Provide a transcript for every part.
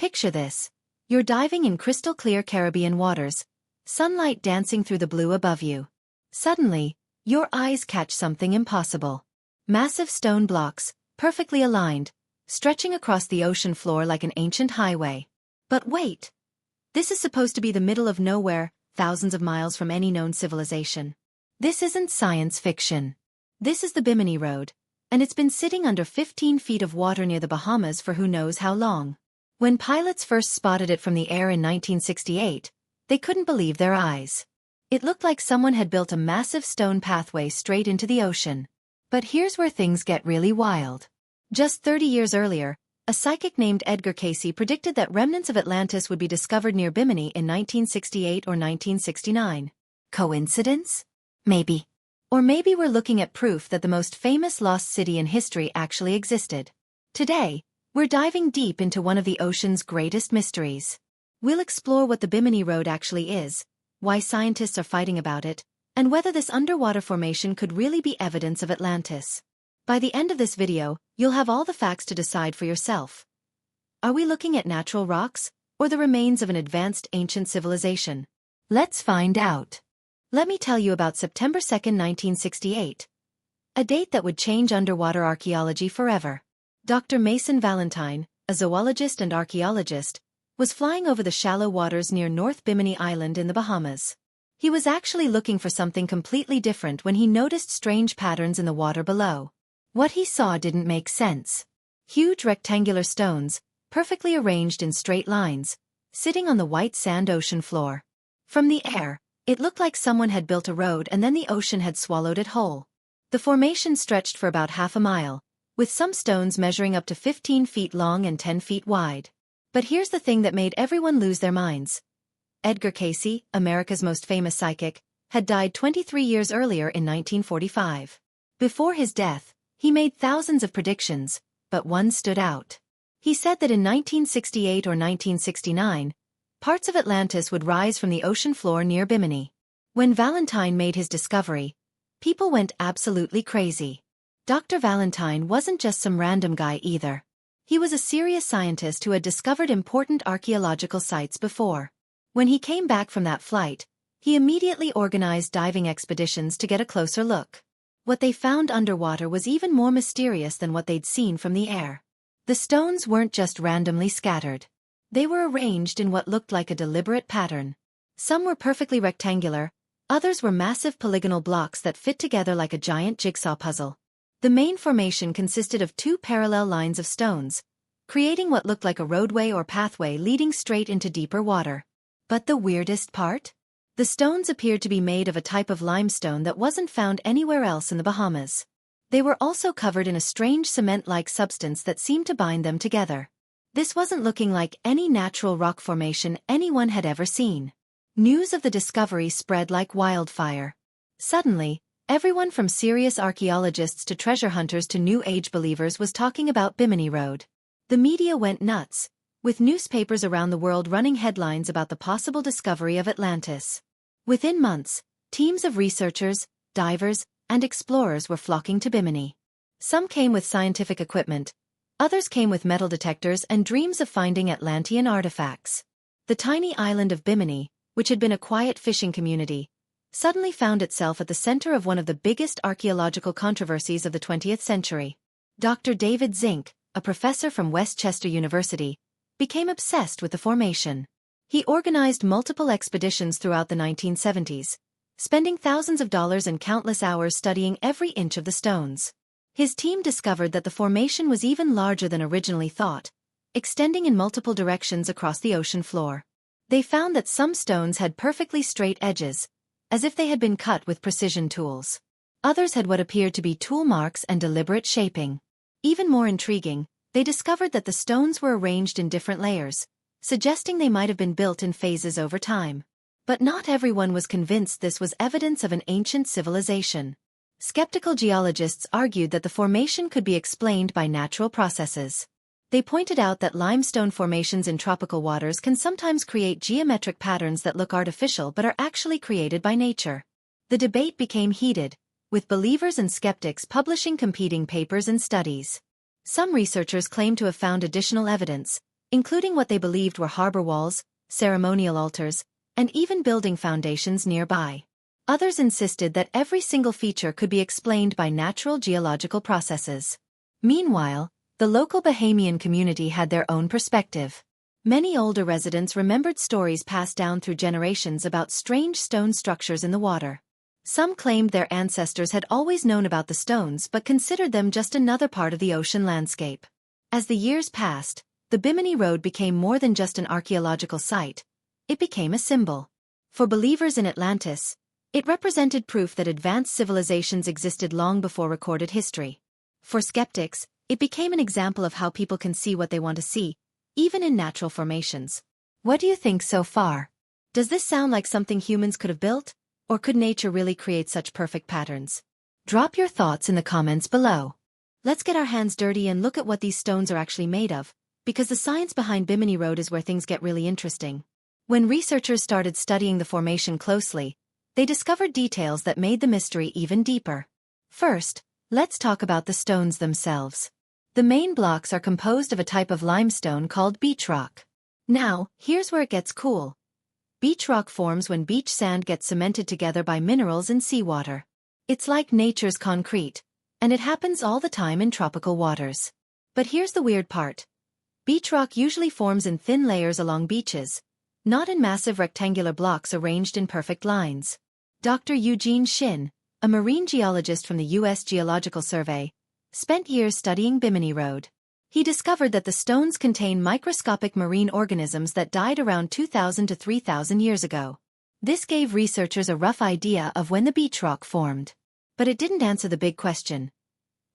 Picture this. You're diving in crystal-clear Caribbean waters, sunlight dancing through the blue above you. Suddenly, your eyes catch something impossible. Massive stone blocks, perfectly aligned, stretching across the ocean floor like an ancient highway. But wait! This is supposed to be the middle of nowhere, thousands of miles from any known civilization. This isn't science fiction. This is the Bimini Road, and it's been sitting under 15 feet of water near the Bahamas for who knows how long. When pilots first spotted it from the air in 1968, they couldn't believe their eyes. It looked like someone had built a massive stone pathway straight into the ocean. But here's where things get really wild. Just 30 years earlier, a psychic named Edgar Cayce predicted that remnants of Atlantis would be discovered near Bimini in 1968 or 1969. Coincidence? Maybe. Or maybe we're looking at proof that the most famous lost city in history actually existed. Today, we're diving deep into one of the ocean's greatest mysteries. We'll explore what the Bimini Road actually is, why scientists are fighting about it, and whether this underwater formation could really be evidence of Atlantis. By the end of this video, you'll have all the facts to decide for yourself. Are we looking at natural rocks, or the remains of an advanced ancient civilization? Let's find out. Let me tell you about September 2, 1968. A date that would change underwater archaeology forever. Dr. Mason Valentine, a zoologist and archaeologist, was flying over the shallow waters near North Bimini Island in the Bahamas. He was actually looking for something completely different when he noticed strange patterns in the water below. What he saw didn't make sense. Huge rectangular stones, perfectly arranged in straight lines, sitting on the white sand ocean floor. From the air, it looked like someone had built a road and then the ocean had swallowed it whole. The formation stretched for about half a mile, with some stones measuring up to 15 feet long and 10 feet wide. But here's the thing that made everyone lose their minds. Edgar Cayce, America's most famous psychic, had died 23 years earlier in 1945. Before his death, he made thousands of predictions, but one stood out. He said that in 1968 or 1969, parts of Atlantis would rise from the ocean floor near Bimini. When Valentine made his discovery, people went absolutely crazy. Dr. Valentine wasn't just some random guy either. He was a serious scientist who had discovered important archaeological sites before. When he came back from that flight, he immediately organized diving expeditions to get a closer look. What they found underwater was even more mysterious than what they'd seen from the air. The stones weren't just randomly scattered. They were arranged in what looked like a deliberate pattern. Some were perfectly rectangular, others were massive polygonal blocks that fit together like a giant jigsaw puzzle. The main formation consisted of two parallel lines of stones, creating what looked like a roadway or pathway leading straight into deeper water. But the weirdest part? The stones appeared to be made of a type of limestone that wasn't found anywhere else in the Bahamas. They were also covered in a strange cement-like substance that seemed to bind them together. This wasn't looking like any natural rock formation anyone had ever seen. News of the discovery spread like wildfire. Suddenly, everyone from serious archaeologists to treasure hunters to New Age believers was talking about Bimini Road. The media went nuts, with newspapers around the world running headlines about the possible discovery of Atlantis. Within months, teams of researchers, divers, and explorers were flocking to Bimini. Some came with scientific equipment, others came with metal detectors and dreams of finding Atlantean artifacts. The tiny island of Bimini, which had been a quiet fishing community, suddenly found itself at the center of one of the biggest archaeological controversies of the 20th century. Dr. David Zink, a professor from Westchester University, became obsessed with the formation. He organized multiple expeditions throughout the 1970s, spending thousands of dollars and countless hours studying every inch of the stones. His team discovered that the formation was even larger than originally thought, extending in multiple directions across the ocean floor. They found that some stones had perfectly straight edges, as if they had been cut with precision tools. Others had what appeared to be tool marks and deliberate shaping. Even more intriguing, they discovered that the stones were arranged in different layers, suggesting they might have been built in phases over time. But not everyone was convinced this was evidence of an ancient civilization. Skeptical geologists argued that the formation could be explained by natural processes. They pointed out that limestone formations in tropical waters can sometimes create geometric patterns that look artificial but are actually created by nature. The debate became heated, with believers and skeptics publishing competing papers and studies. Some researchers claimed to have found additional evidence, including what they believed were harbor walls, ceremonial altars, and even building foundations nearby. Others insisted that every single feature could be explained by natural geological processes. Meanwhile, the local Bahamian community had their own perspective. Many older residents remembered stories passed down through generations about strange stone structures in the water. Some claimed their ancestors had always known about the stones but considered them just another part of the ocean landscape. As the years passed, the Bimini Road became more than just an archaeological site. It became a symbol. For believers in Atlantis, it represented proof that advanced civilizations existed long before recorded history. For skeptics, it became an example of how people can see what they want to see, even in natural formations. What do you think so far? Does this sound like something humans could have built? Or could nature really create such perfect patterns? Drop your thoughts in the comments below. Let's get our hands dirty and look at what these stones are actually made of, because the science behind Bimini Road is where things get really interesting. When researchers started studying the formation closely, they discovered details that made the mystery even deeper. First, let's talk about the stones themselves. The main blocks are composed of a type of limestone called beach rock. Now, here's where it gets cool. Beach rock forms when beach sand gets cemented together by minerals in seawater. It's like nature's concrete, and it happens all the time in tropical waters. But here's the weird part. Beach rock usually forms in thin layers along beaches, not in massive rectangular blocks arranged in perfect lines. Dr. Eugene Shin, a marine geologist from the U.S. Geological Survey, spent years studying Bimini Road. He discovered that the stones contain microscopic marine organisms that died around 2,000 to 3,000 years ago. This gave researchers a rough idea of when the beach rock formed. But it didn't answer the big question.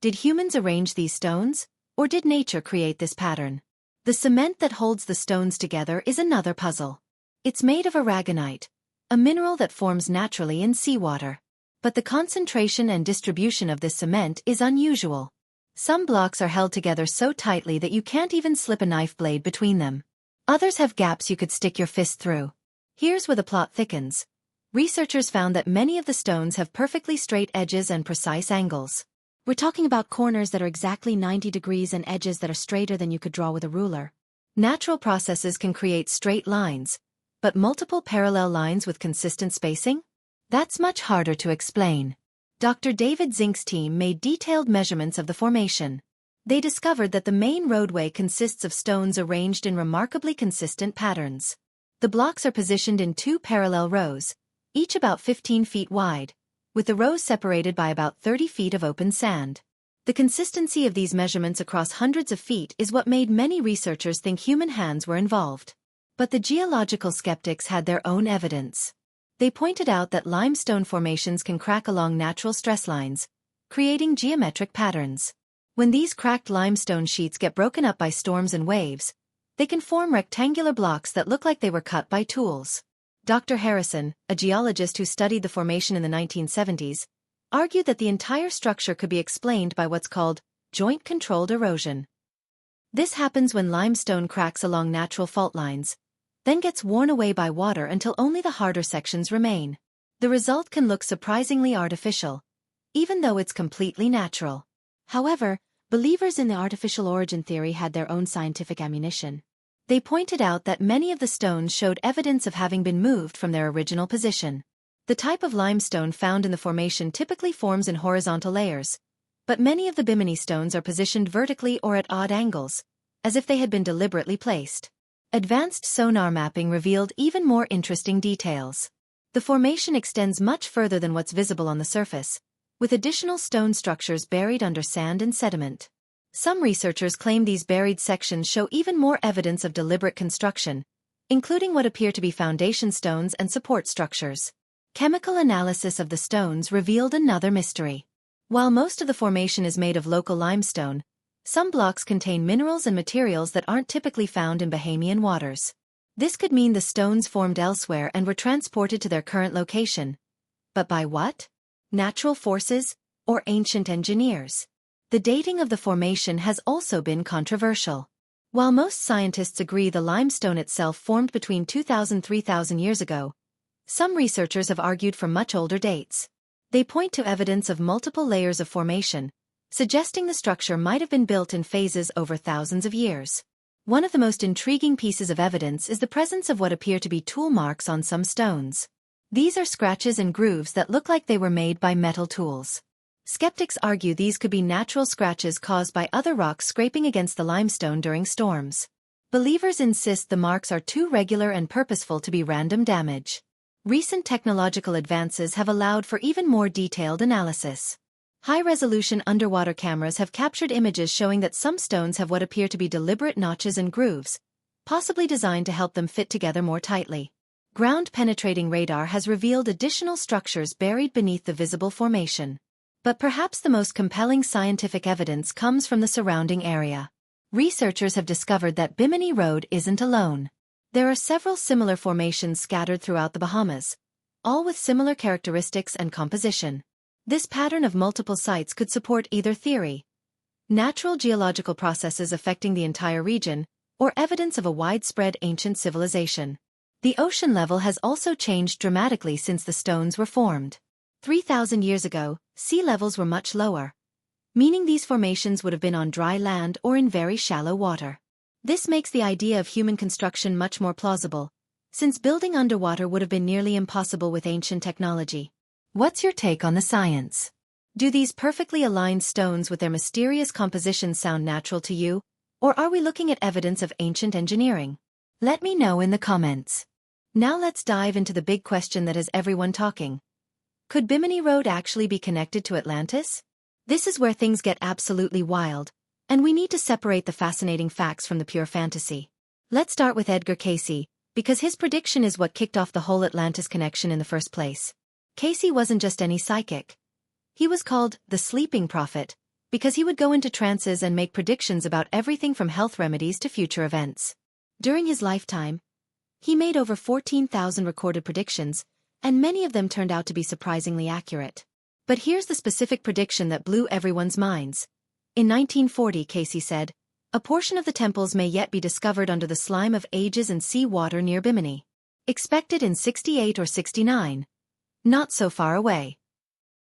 Did humans arrange these stones, or did nature create this pattern? The cement that holds the stones together is another puzzle. It's made of aragonite, a mineral that forms naturally in seawater. But the concentration and distribution of this cement is unusual. Some blocks are held together so tightly that you can't even slip a knife blade between them. Others have gaps you could stick your fist through. Here's where the plot thickens. Researchers found that many of the stones have perfectly straight edges and precise angles. We're talking about corners that are exactly 90 degrees and edges that are straighter than you could draw with a ruler. Natural processes can create straight lines, but multiple parallel lines with consistent spacing? That's much harder to explain. Dr. David Zink's team made detailed measurements of the formation. They discovered that the main roadway consists of stones arranged in remarkably consistent patterns. The blocks are positioned in two parallel rows, each about 15 feet wide, with the rows separated by about 30 feet of open sand. The consistency of these measurements across hundreds of feet is what made many researchers think human hands were involved. But the geological skeptics had their own evidence. They pointed out that limestone formations can crack along natural stress lines, creating geometric patterns. When these cracked limestone sheets get broken up by storms and waves, they can form rectangular blocks that look like they were cut by tools. Dr. Harrison, a geologist who studied the formation in the 1970s, argued that the entire structure could be explained by what's called joint-controlled erosion. This happens when limestone cracks along natural fault lines, then gets worn away by water until only the harder sections remain. The result can look surprisingly artificial, even though it's completely natural. However, believers in the artificial origin theory had their own scientific ammunition. They pointed out that many of the stones showed evidence of having been moved from their original position. The type of limestone found in the formation typically forms in horizontal layers, but many of the Bimini stones are positioned vertically or at odd angles, as if they had been deliberately placed. Advanced sonar mapping revealed even more interesting details. The formation extends much further than what's visible on the surface, with additional stone structures buried under sand and sediment. Some researchers claim these buried sections show even more evidence of deliberate construction, including what appear to be foundation stones and support structures. Chemical analysis of the stones revealed another mystery. While most of the formation is made of local limestone, some blocks contain minerals and materials that aren't typically found in Bahamian waters. This could mean the stones formed elsewhere and were transported to their current location. But by what? Natural forces, or ancient engineers? The dating of the formation has also been controversial. While most scientists agree the limestone itself formed between 2,000 and 3,000 years ago, some researchers have argued for much older dates. They point to evidence of multiple layers of formation, suggesting the structure might have been built in phases over thousands of years. One of the most intriguing pieces of evidence is the presence of what appear to be tool marks on some stones. These are scratches and grooves that look like they were made by metal tools. Skeptics argue these could be natural scratches caused by other rocks scraping against the limestone during storms. Believers insist the marks are too regular and purposeful to be random damage. Recent technological advances have allowed for even more detailed analysis. High-resolution underwater cameras have captured images showing that some stones have what appear to be deliberate notches and grooves, possibly designed to help them fit together more tightly. Ground-penetrating radar has revealed additional structures buried beneath the visible formation. But perhaps the most compelling scientific evidence comes from the surrounding area. Researchers have discovered that Bimini Road isn't alone. There are several similar formations scattered throughout the Bahamas, all with similar characteristics and composition. This pattern of multiple sites could support either theory: natural geological processes affecting the entire region, or evidence of a widespread ancient civilization. The ocean level has also changed dramatically since the stones were formed. 3,000 years ago, sea levels were much lower, meaning these formations would have been on dry land or in very shallow water. This makes the idea of human construction much more plausible, since building underwater would have been nearly impossible with ancient technology. What's your take on the science? Do these perfectly aligned stones with their mysterious composition sound natural to you, or are we looking at evidence of ancient engineering? Let me know in the comments. Now let's dive into the big question that has everyone talking. Could Bimini Road actually be connected to Atlantis? This is where things get absolutely wild, and we need to separate the fascinating facts from the pure fantasy. Let's start with Edgar Cayce, because his prediction is what kicked off the whole Atlantis connection in the first place. Cayce wasn't just any psychic. He was called the sleeping prophet, because he would go into trances and make predictions about everything from health remedies to future events. During his lifetime, he made over 14,000 recorded predictions, and many of them turned out to be surprisingly accurate. But here's the specific prediction that blew everyone's minds. In 1940, Cayce said, "A portion of the temples may yet be discovered under the slime of ages and sea water near Bimini. Expected in 68 or 69. Not so far away."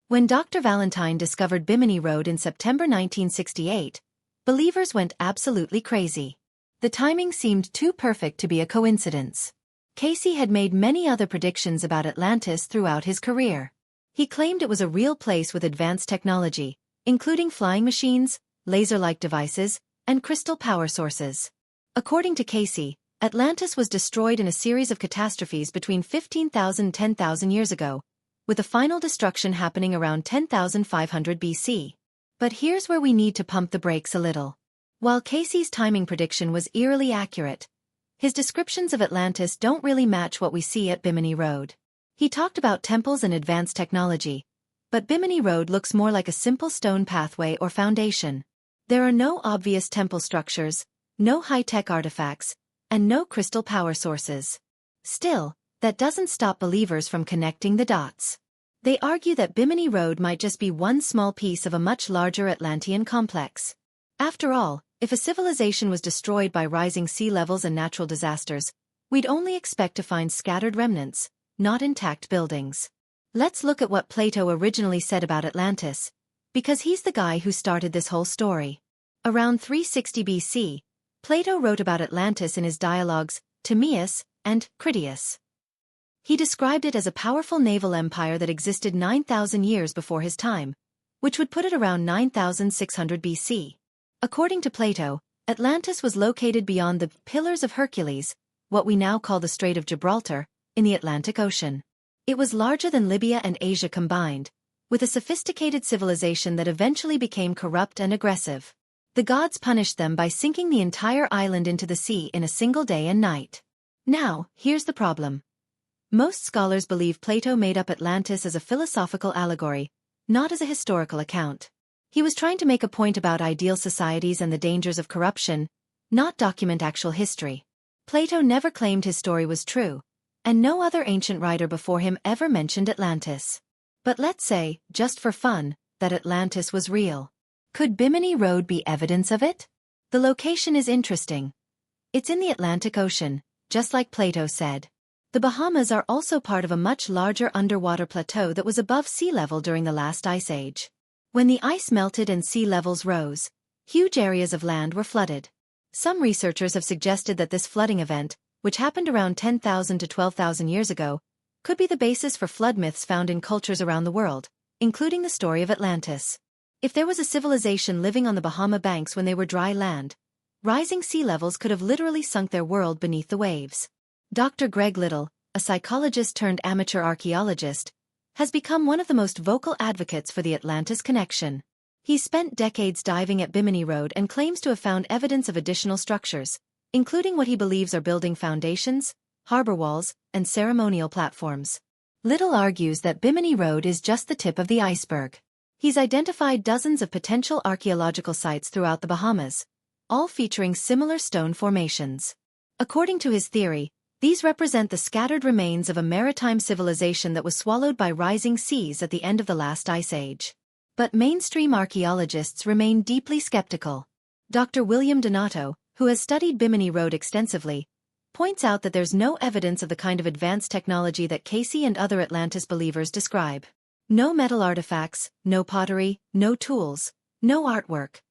When Dr. Valentine discovered Bimini Road in September 1968, believers went absolutely crazy. The timing seemed too perfect to be a coincidence. Cayce had made many other predictions about Atlantis throughout his career. He claimed it was a real place with advanced technology, including flying machines, laser-like devices, and crystal power sources. According to Cayce, Atlantis was destroyed in a series of catastrophes between 15,000 and 10,000 years ago, with the final destruction happening around 10,500 BC. But here's where we need to pump the brakes a little. While Cayce's timing prediction was eerily accurate, his descriptions of Atlantis don't really match what we see at Bimini Road. He talked about temples and advanced technology, but Bimini Road looks more like a simple stone pathway or foundation. There are no obvious temple structures, no high-tech artifacts, and no crystal power sources. Still, that doesn't stop believers from connecting the dots. They argue that Bimini Road might just be one small piece of a much larger Atlantean complex. After all, if a civilization was destroyed by rising sea levels and natural disasters, we'd only expect to find scattered remnants, not intact buildings. Let's look at what Plato originally said about Atlantis, because he's the guy who started this whole story. Around 360 BC, Plato wrote about Atlantis in his dialogues, Timaeus and Critias. He described it as a powerful naval empire that existed 9,000 years before his time, which would put it around 9,600 BC. According to Plato, Atlantis was located beyond the Pillars of Hercules, what we now call the Strait of Gibraltar, in the Atlantic Ocean. It was larger than Libya and Asia combined, with a sophisticated civilization that eventually became corrupt and aggressive. The gods punished them by sinking the entire island into the sea in a single day and night. Now, here's the problem. Most scholars believe Plato made up Atlantis as a philosophical allegory, not as a historical account. He was trying to make a point about ideal societies and the dangers of corruption, not document actual history. Plato never claimed his story was true, and no other ancient writer before him ever mentioned Atlantis. But let's say, just for fun, that Atlantis was real. Could Bimini Road be evidence of it? The location is interesting. It's in the Atlantic Ocean, just like Plato said. The Bahamas are also part of a much larger underwater plateau that was above sea level during the last ice age. When the ice melted and sea levels rose, huge areas of land were flooded. Some researchers have suggested that this flooding event, which happened around 10,000 to 12,000 years ago, could be the basis for flood myths found in cultures around the world, including the story of Atlantis. If there was a civilization living on the Bahama banks when they were dry land, rising sea levels could have literally sunk their world beneath the waves. Dr. Greg Little, a psychologist turned amateur archaeologist, has become one of the most vocal advocates for the Atlantis connection. He's spent decades diving at Bimini Road and claims to have found evidence of additional structures, including what he believes are building foundations, harbor walls, and ceremonial platforms. Little argues that Bimini Road is just the tip of the iceberg. He's identified dozens of potential archaeological sites throughout the Bahamas, all featuring similar stone formations. According to his theory, these represent the scattered remains of a maritime civilization that was swallowed by rising seas at the end of the last ice age. But mainstream archaeologists remain deeply skeptical. Dr. William Donato, who has studied Bimini Road extensively, points out that there's no evidence of the kind of advanced technology that Cayce and other Atlantis believers describe. No metal artifacts, no pottery, no tools, no artwork.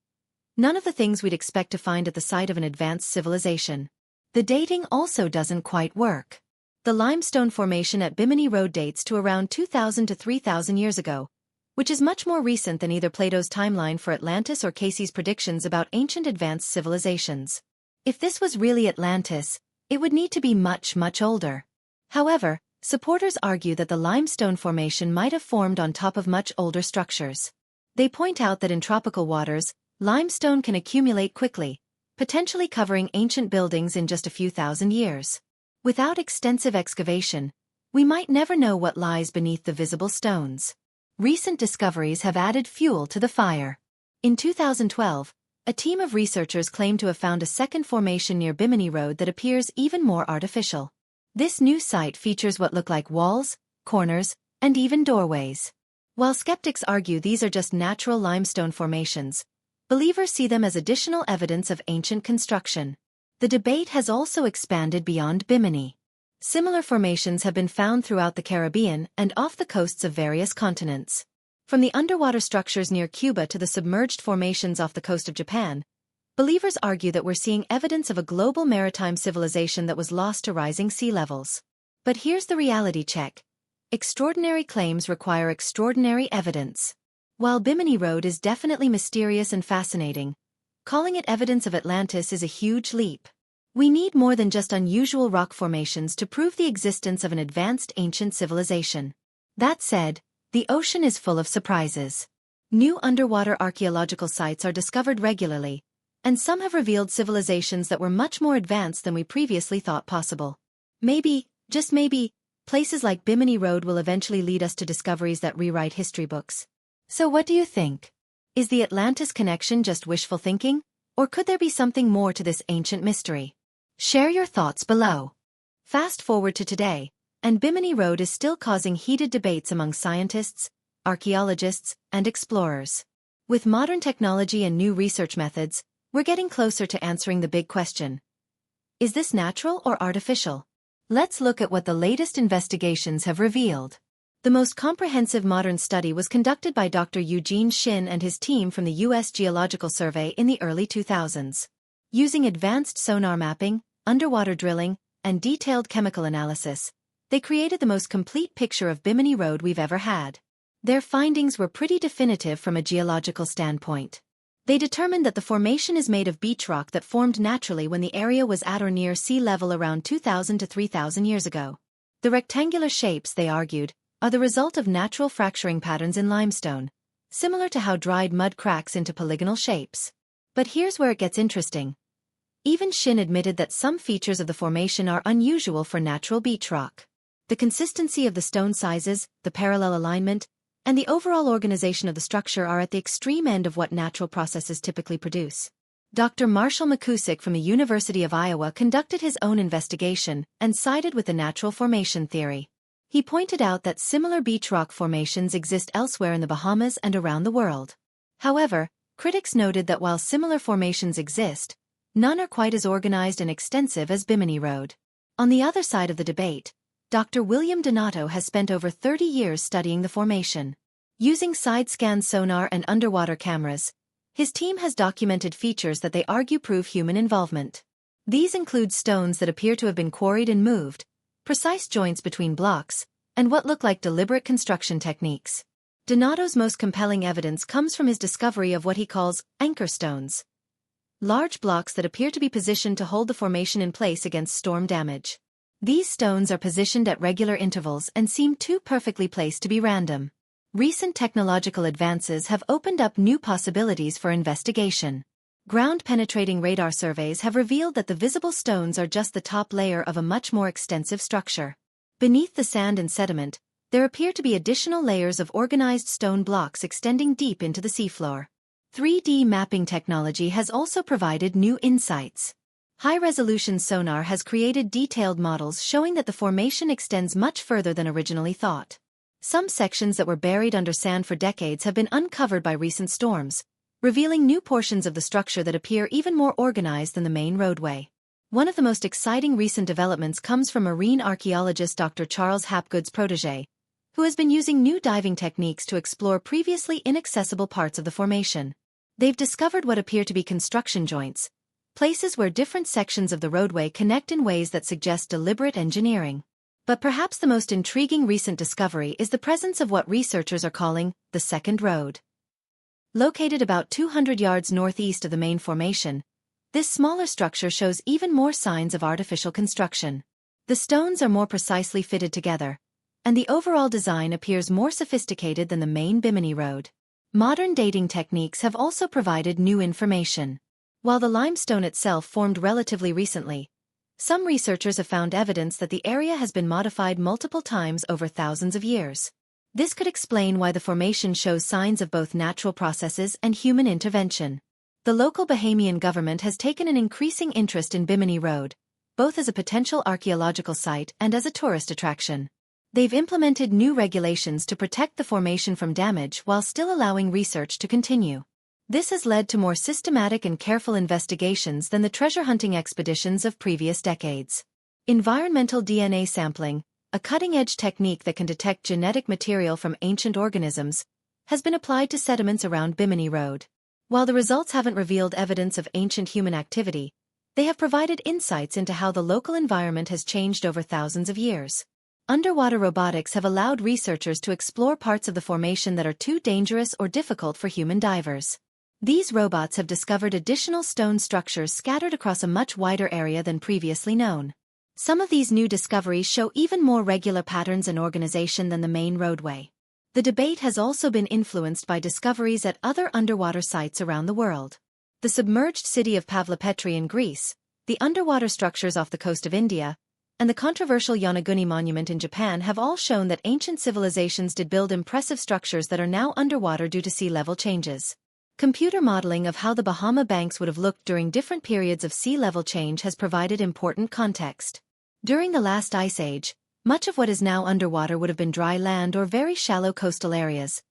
None of the things we'd expect to find at the site of an advanced civilization. The dating also doesn't quite work. The limestone formation at Bimini Road dates to around 2,000 to 3,000 years ago, which is much more recent than either Plato's timeline for Atlantis or Cayce's predictions about ancient advanced civilizations. If this was really Atlantis, it would need to be much, much older. However, supporters argue that the limestone formation might have formed on top of much older structures. They point out that in tropical waters, limestone can accumulate quickly, potentially covering ancient buildings in just a few thousand years. Without extensive excavation, we might never know what lies beneath the visible stones. Recent discoveries have added fuel to the fire. In 2012, a team of researchers claimed to have found a second formation near Bimini Road that appears even more artificial. This new site features what look like walls, corners, and even doorways. While skeptics argue these are just natural limestone formations, believers see them as additional evidence of ancient construction. The debate has also expanded beyond Bimini. Similar formations have been found throughout the Caribbean and off the coasts of various continents. From the underwater structures near Cuba to the submerged formations off the coast of Japan, believers argue that we're seeing evidence of a global maritime civilization that was lost to rising sea levels. But here's the reality check. Extraordinary claims require extraordinary evidence. While Bimini Road is definitely mysterious and fascinating, calling it evidence of Atlantis is a huge leap. We need more than just unusual rock formations to prove the existence of an advanced ancient civilization. That said, the ocean is full of surprises. New underwater archaeological sites are discovered regularly, and some have revealed civilizations that were much more advanced than we previously thought possible. Maybe, just maybe, places like Bimini Road will eventually lead us to discoveries that rewrite history books. So what do you think? Is the Atlantis connection just wishful thinking, or could there be something more to this ancient mystery? Share your thoughts below. Fast forward to today, and Bimini Road is still causing heated debates among scientists, archaeologists, and explorers. With modern technology and new research methods, we're getting closer to answering the big question. Is this natural or artificial? Let's look at what the latest investigations have revealed. The most comprehensive modern study was conducted by Dr. Eugene Shin and his team from the U.S. Geological Survey in the early 2000s. Using advanced sonar mapping, underwater drilling, and detailed chemical analysis, they created the most complete picture of Bimini Road we've ever had. Their findings were pretty definitive from a geological standpoint. They determined that the formation is made of beach rock that formed naturally when the area was at or near sea level around 2,000 to 3,000 years ago. The rectangular shapes, they argued, are the result of natural fracturing patterns in limestone, similar to how dried mud cracks into polygonal shapes. But here's where it gets interesting. Even Shin admitted that some features of the formation are unusual for natural beach rock. The consistency of the stone sizes, the parallel alignment, and the overall organization of the structure are at the extreme end of what natural processes typically produce. Dr. Marshall McCusick from the University of Iowa conducted his own investigation and sided with the natural formation theory. He pointed out that similar beach rock formations exist elsewhere in the Bahamas and around the world. However, critics noted that while similar formations exist, none are quite as organized and extensive as Bimini Road. On the other side of the debate, Dr. William Donato has spent over 30 years studying the formation. Using side-scan sonar and underwater cameras, His team has documented features that they argue prove human involvement. These include stones that appear to have been quarried and moved, precise joints between blocks, and what look like deliberate construction techniques. Donato's most compelling evidence comes from his discovery of what he calls anchor stones. Large blocks that appear to be positioned to hold the formation in place against storm damage. These stones are positioned at regular intervals and seem too perfectly placed to be random. Recent technological advances have opened up new possibilities for investigation. Ground-penetrating radar surveys have revealed that the visible stones are just the top layer of a much more extensive structure. Beneath the sand and sediment, there appear to be additional layers of organized stone blocks extending deep into the seafloor. 3D mapping technology has also provided new insights. High-resolution sonar has created detailed models showing that the formation extends much further than originally thought. Some sections that were buried under sand for decades have been uncovered by recent storms, revealing new portions of the structure that appear even more organized than the main roadway. One of the most exciting recent developments comes from marine archaeologist Dr. Charles Hapgood's protege, who has been using new diving techniques to explore previously inaccessible parts of the formation. They've discovered what appear to be construction joints, places where different sections of the roadway connect in ways that suggest deliberate engineering. But perhaps the most intriguing recent discovery is the presence of what researchers are calling the second road. Located about 200 yards northeast of the main formation, this smaller structure shows even more signs of artificial construction. The stones are more precisely fitted together, and the overall design appears more sophisticated than the main Bimini Road. Modern dating techniques have also provided new information. While the limestone itself formed relatively recently, some researchers have found evidence that the area has been modified multiple times over thousands of years. This could explain why the formation shows signs of both natural processes and human intervention. The local Bahamian government has taken an increasing interest in Bimini Road, both as a potential archaeological site and as a tourist attraction. They've implemented new regulations to protect the formation from damage while still allowing research to continue. This has led to more systematic and careful investigations than the treasure hunting expeditions of previous decades. Environmental DNA sampling, a cutting-edge technique that can detect genetic material from ancient organisms, has been applied to sediments around Bimini Road. While the results haven't revealed evidence of ancient human activity, they have provided insights into how the local environment has changed over thousands of years. Underwater robotics have allowed researchers to explore parts of the formation that are too dangerous or difficult for human divers. These robots have discovered additional stone structures scattered across a much wider area than previously known. Some of these new discoveries show even more regular patterns and organization than the main roadway. The debate has also been influenced by discoveries at other underwater sites around the world. The submerged city of Pavlopetri in Greece, the underwater structures off the coast of India, and the controversial Yonaguni monument in Japan have all shown that ancient civilizations did build impressive structures that are now underwater due to sea level changes. Computer modeling of how the Bahama banks would have looked during different periods of sea level change has provided important context. During the last ice age, much of what is now underwater would have been dry land or very shallow coastal areas,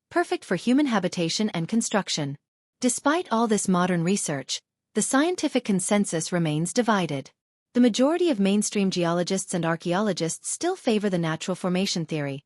perfect for human habitation and construction. Despite all this modern research, the scientific consensus remains divided. The majority of mainstream geologists and archaeologists still favor the natural formation theory,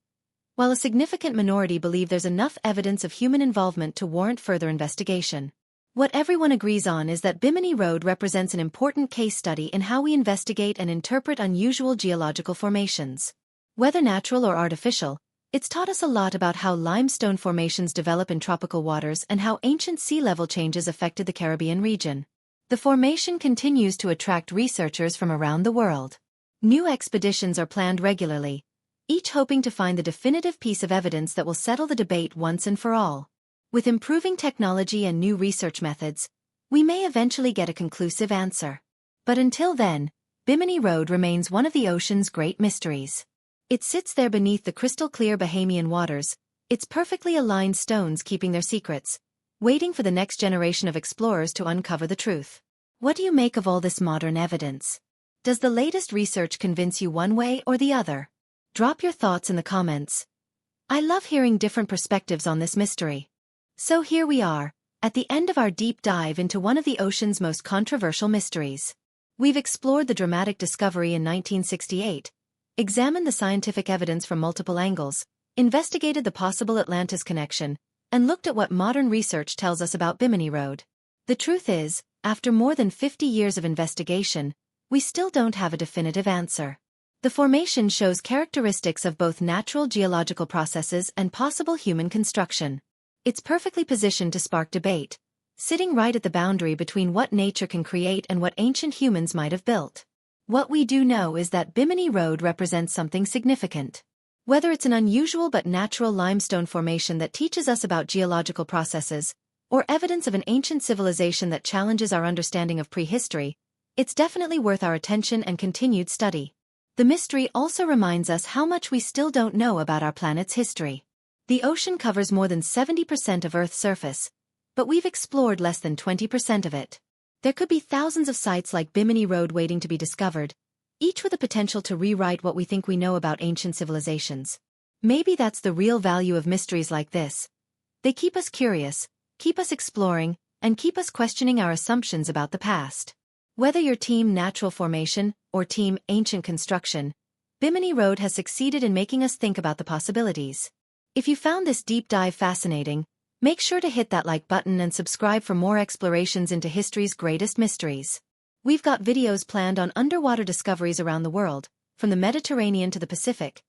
while a significant minority believe there's enough evidence of human involvement to warrant further investigation. What everyone agrees on is that Bimini Road represents an important case study in how we investigate and interpret unusual geological formations. Whether natural or artificial, it's taught us a lot about how limestone formations develop in tropical waters and how ancient sea level changes affected the Caribbean region. The formation continues to attract researchers from around the world. New expeditions are planned regularly, each hoping to find the definitive piece of evidence that will settle the debate once and for all. With improving technology and new research methods, we may eventually get a conclusive answer. But until then, Bimini Road remains one of the ocean's great mysteries. It sits there beneath the crystal-clear Bahamian waters, its perfectly aligned stones keeping their secrets, waiting for the next generation of explorers to uncover the truth. What do you make of all this modern evidence? Does the latest research convince you one way or the other? Drop your thoughts in the comments. I love hearing different perspectives on this mystery. So here we are, at the end of our deep dive into one of the ocean's most controversial mysteries. We've explored the dramatic discovery in 1968, examined the scientific evidence from multiple angles, investigated the possible Atlantis connection, and looked at what modern research tells us about Bimini Road. The truth is, after more than 50 years of investigation, we still don't have a definitive answer. The formation shows characteristics of both natural geological processes and possible human construction. It's perfectly positioned to spark debate, sitting right at the boundary between what nature can create and what ancient humans might have built. What we do know is that Bimini Road represents something significant. Whether it's an unusual but natural limestone formation that teaches us about geological processes, or evidence of an ancient civilization that challenges our understanding of prehistory, it's definitely worth our attention and continued study. The mystery also reminds us how much we still don't know about our planet's history. The ocean covers more than 70% of Earth's surface, but we've explored less than 20% of it. There could be thousands of sites like Bimini Road waiting to be discovered, each with the potential to rewrite what we think we know about ancient civilizations. Maybe that's the real value of mysteries like this. They keep us curious, keep us exploring, and keep us questioning our assumptions about the past. Whether you're team natural formation or team ancient construction, Bimini Road has succeeded in making us think about the possibilities. If you found this deep dive fascinating, make sure to hit that like button and subscribe for more explorations into history's greatest mysteries. We've got videos planned on underwater discoveries around the world, from the Mediterranean to the Pacific,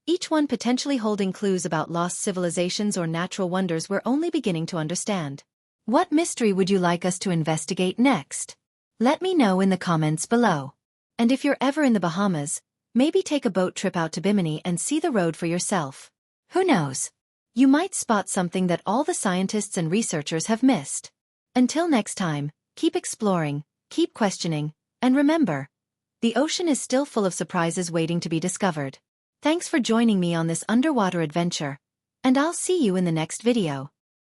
each one potentially holding clues about lost civilizations or natural wonders we're only beginning to understand. What mystery would you like us to investigate next? Let me know in the comments below. And if you're ever in the Bahamas, maybe take a boat trip out to Bimini and see the road for yourself. Who knows? You might spot something that all the scientists and researchers have missed. Until next time, keep exploring, keep questioning, and remember, the ocean is still full of surprises waiting to be discovered. Thanks for joining me on this underwater adventure, and I'll see you in the next video.